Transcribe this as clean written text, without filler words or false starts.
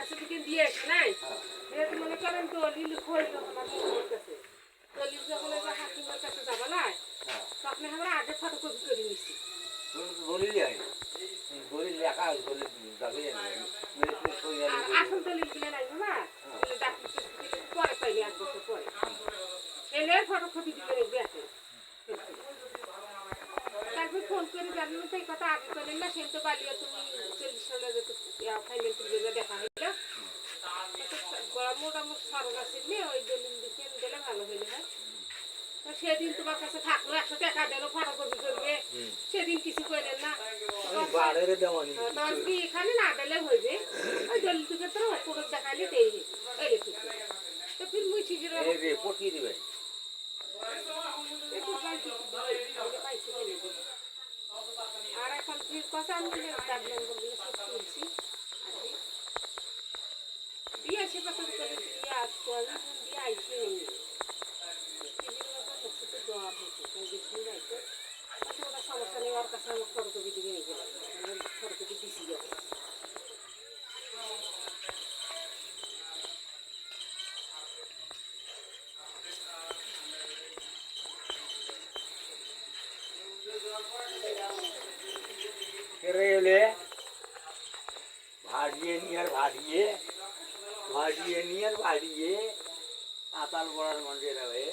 কাছে থেকে দিয়ে আসি নাই যেহেতু মনে করেন দলিল হইল তোমার মোর কাছে দলিল যখন হাকিমের কাছে যাবা না তখন আমরা আগে ফটোকপি করে নিছি দলিল দলিল লেখা দলিল যাবে আসল দলিল গুলো নাই না ডাক্তার পরে পাইলে 1 বছর পরে এলে ফটোকপি দিতে দেখবে তারপর ফোন করে জানলাম তো এই কথা আগে করলেন না সেন তো বালিয়া তুমি 40 সালে ফাইনাল তুলবে দেখা হইলো মোটামুটি সরল আছে ওই দলিল দিকে গেলে ভালো হইলে হয় সেদিন তোমার কাছে থাকলো 100 টাকা দিল ফটোকপি করবে সেদিন কিছু কইলেন না কি এখানে না দিলে হইবে ওই দলিল দিকে তো পুরো দেখাইলে দেই এই তো ফির মুই চিজির রিপোর্ট কি দিবে আর এখন ফির কথা আমি ডাকলাম বলি সব তুলছি দিয়েছে কত করে দিয়ে আসতো আমি দিয়ে আইসি সমস্যা নেই ওর কাছে আমার ফটোকপি দিকে নিয়ে গেলাম ফটোকপি দিছি যাবে ভাড়িয়ে আতাল বড়ার মন্দির হবে